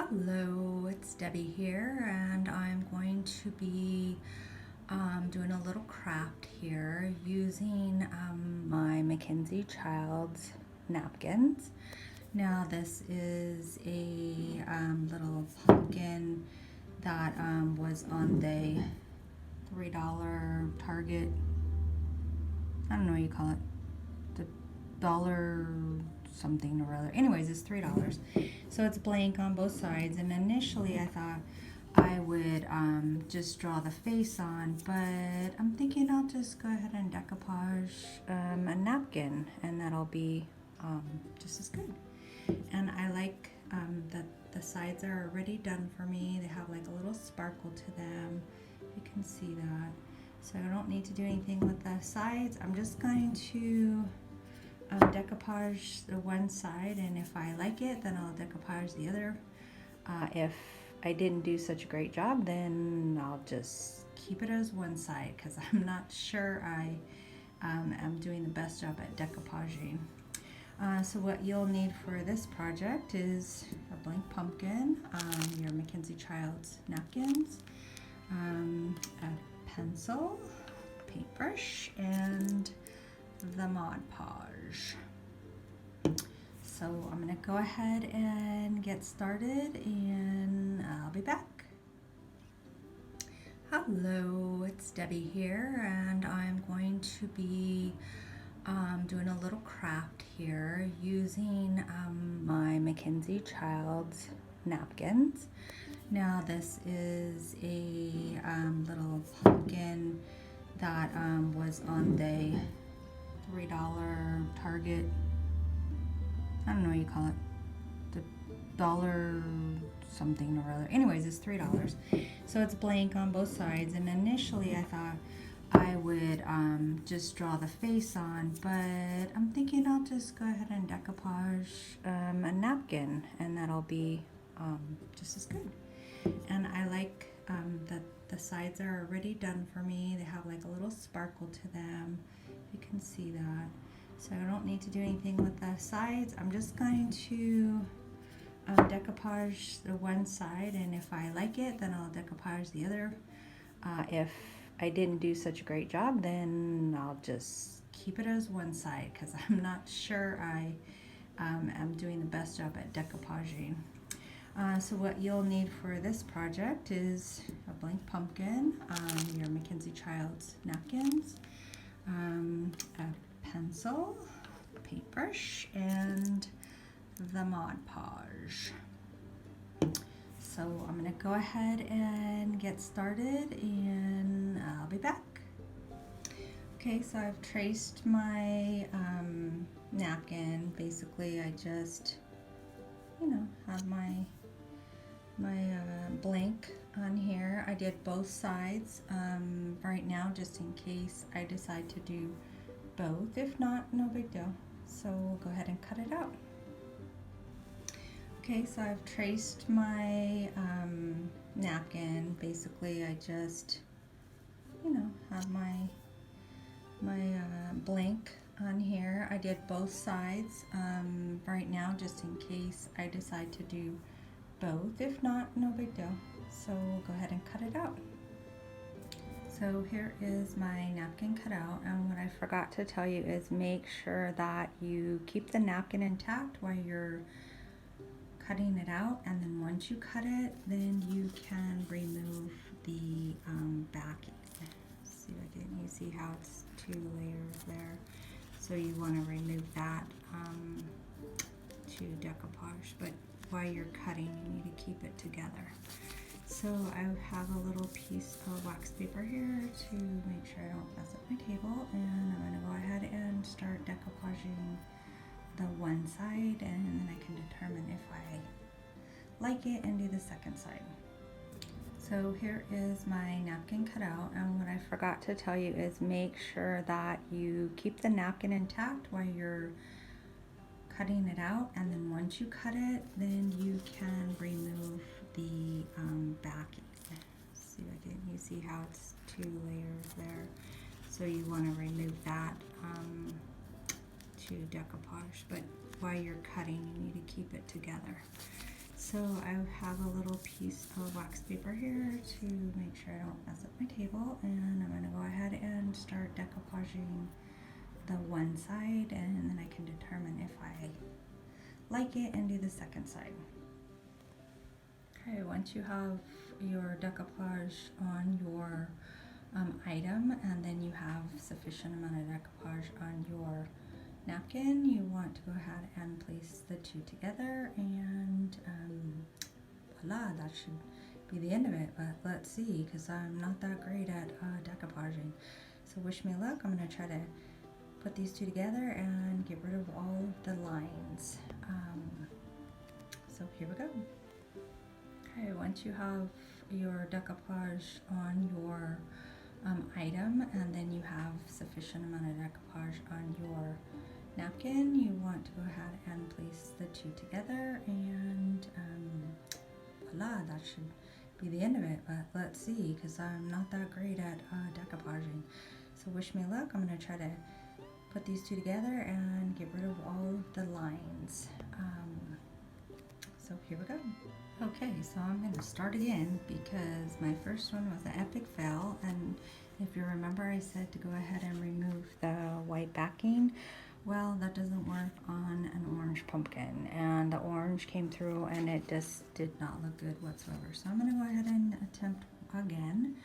Hello, it's Debbie here, and I'm going to be doing a little craft here using my Mackenzie Childs napkins. Now, this is a little pumpkin that was on the $3 Target. I don't know what you call it. The dollar something or other. Anyways, it's $3. So it's blank on both sides. And initially I thought I would just draw the face on, but I'm thinking I'll just go ahead and decoupage a napkin, and that'll be just as good. And I like that the sides are already done for me. They have like a little sparkle to them. You can see that. So I don't need to do anything with the sides. I'm just going to decoupage the one side, and if I like it, then I'll decoupage the other. If I didn't do such a great job, then I'll just keep it as one side, because I'm not sure I am doing the best job at decoupaging. So what you'll need for this project is a blank pumpkin, your Mackenzie Childs napkins, a pencil, paintbrush, and the Mod Podge. So I'm going to go ahead and get started, and I'll be back. Hello, it's Debbie here, and I'm going to be doing a little craft here using my Mackenzie Childs napkins. Now, this is a little pumpkin that was on the $3 Target. I don't know what you call it. The dollar something or other. Anyways, it's $3. So it's blank on both sides. And initially I thought I would just draw the face on, but I'm thinking I'll just go ahead and decoupage a napkin, and that'll be just as good. And I like that the sides are already done for me. They have like a little sparkle to them. You can see that. So I don't need to do anything with the sides. I'm just going to decoupage the one side, and if I like it, then I'll decoupage the other. If I didn't do such a great job, then I'll just keep it as one side, because I'm not sure I am doing the best job at decoupaging. So what you'll need for this project is a blank pumpkin, your Mackenzie Childs napkins, a pencil, paintbrush, and the Mod Podge. So I'm going to go ahead and get started, and I'll be back. Okay, so I've traced my napkin. Basically, I just, have my blank on here. I did both sides right now, just in case I decide to do both. If not, no big deal. So we'll go ahead and cut it out. Okay, so I've traced my napkin. Basically, I just, have my blank on here. I did both sides right now, just in case I decide to do both. If not, no big deal. So we'll go ahead and cut it out. So here is my napkin cut out, and what I forgot to tell you is make sure that you keep the napkin intact while you're cutting it out, and then once you cut it, then you can remove the backing. See if I can, you see how it's 2 layers there. So you want to remove that to decoupage, but while you're cutting, you need to keep it together. So I have a little piece of wax paper here to make sure I don't mess up my table, and I'm going to go ahead and start decoupaging the one side, and then I can determine if I like it and do the second side. So here is my napkin cut out, and what I forgot to tell you is make sure that you keep the napkin intact while you're cutting it out, and then once you cut it, then you can remove the backing. See if I can, you see how it's 2 layers there. So you want to remove that to decoupage, but while you're cutting, you need to keep it together. So I have a little piece of wax paper here to make sure I don't mess up my table, and I'm going to go ahead and start decoupaging the one side, and then I can determine if I like it and do the second side. Okay, once you have your decoupage on your item, and then you have sufficient amount of decoupage on your napkin, you want to go ahead and place the two together, and voila, that should be the end of it. But let's see, because I'm not that great at decoupaging, so wish me luck. I'm going to try to put these two together and get rid of all of the lines. So here we go. Okay, once you have your decoupage on your item, and then you have sufficient amount of decoupage on your napkin, you want to go ahead and place the two together, and voila, that should be the end of it. But let's see, because I'm not that great at decoupaging, so wish me luck. I'm going to try to put these two together and get rid of all of the lines. So here we go. Okay, so I'm going to start again because my first one was an epic fail, and if you remember, I said to go ahead and remove the white backing. Well, that doesn't work on an orange pumpkin, and the orange came through and it just did not look good whatsoever. So I'm going to go ahead and attempt again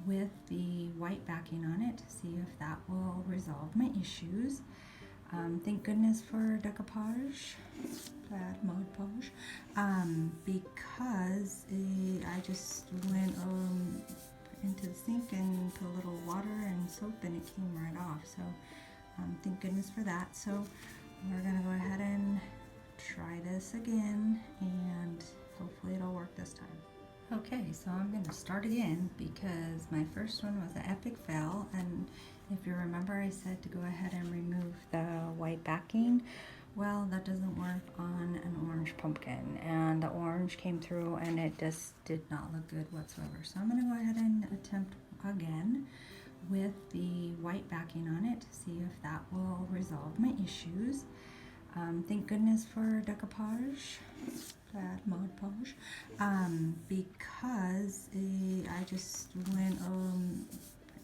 with the white backing on it to see if that will resolve my issues. Thank goodness for decoupage, bad Mod Podge, because I just went into the sink and put a little water and soap, and it came right off. So thank goodness for that. So we're gonna go ahead and try this again, and hopefully it'll work this time. Okay, so I'm going to start again because my first one was an epic fail, and if you remember, I said to go ahead and remove the white backing. Well, that doesn't work on an orange pumpkin, and the orange came through and it just did not look good whatsoever. So I'm going to go ahead and attempt again with the white backing on it to see if that will resolve my issues. Thank goodness for decoupage, bad Mod Podge, because I just went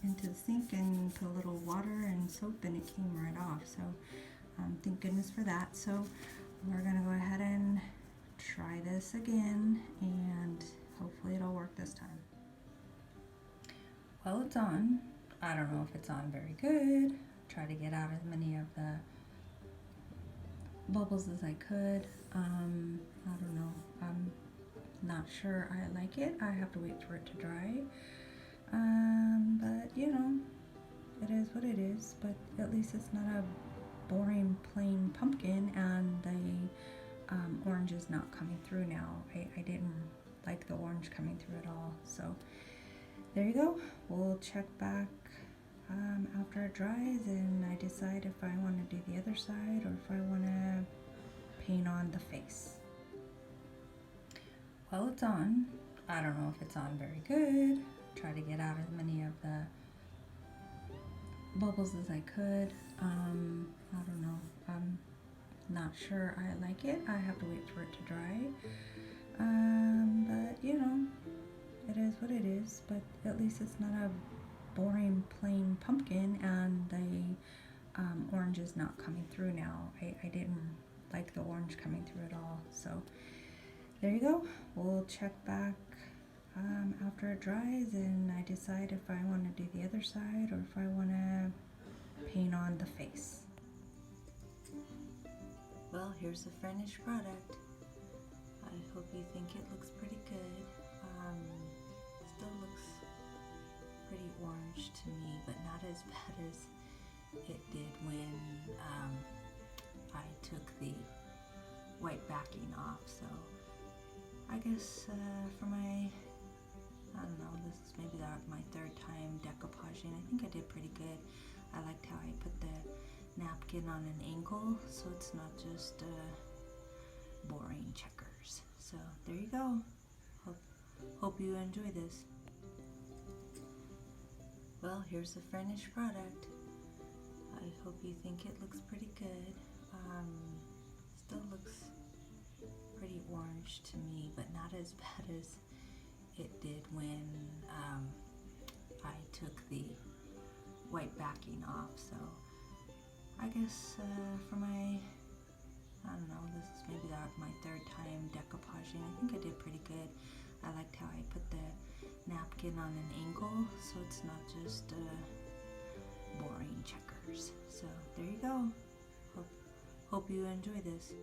into the sink and put a little water and soap, and it came right off. So thank goodness for that. So we're gonna go ahead and try this again, and hopefully it'll work this time. Well, it's on. I don't know if it's on very good. Try to get out as many of the bubbles as I could. I don't know. I'm not sure I like it. I have to wait for it to dry. But you know, it is what it is. But at least it's not a boring plain pumpkin, and the orange is not coming through now. I didn't like the orange coming through at all. So there you go. We'll check back after it dries, and I decide if I want to do the other side or if I want to paint on the face. Well, it's on. I don't know if it's on very good. Try to get out as many of the bubbles as I could. I don't know. I'm not sure I like it. I have to wait for it to dry. But you know, it is what it is. But at least it's not a boring plain pumpkin, and the orange is not coming through now. I didn't like the orange coming through at all. So there you go. We'll check back after it dries, and I decide if I want to do the other side or if I want to paint on the face. Well, here's the finished product. I hope you think it looks pretty good. Still looks pretty orange to me, but not as bad as it did when I took the white backing off. So I guess for my, I don't know, this is maybe my third time decoupaging. I think I did pretty good. I liked how I put the napkin on an angle, so it's not just boring checkers. So there you go. Hope you enjoy this. Well, here's the finished product. I hope you think it looks pretty good. Still looks pretty orange to me, but not as bad as it did when I took the white backing off. So I guess for my, I don't know, this is maybe my third time decoupaging. I think I did pretty good. I liked how I put the napkin on an angle, so it's not just boring checkers. So there you go. Hope you enjoy this.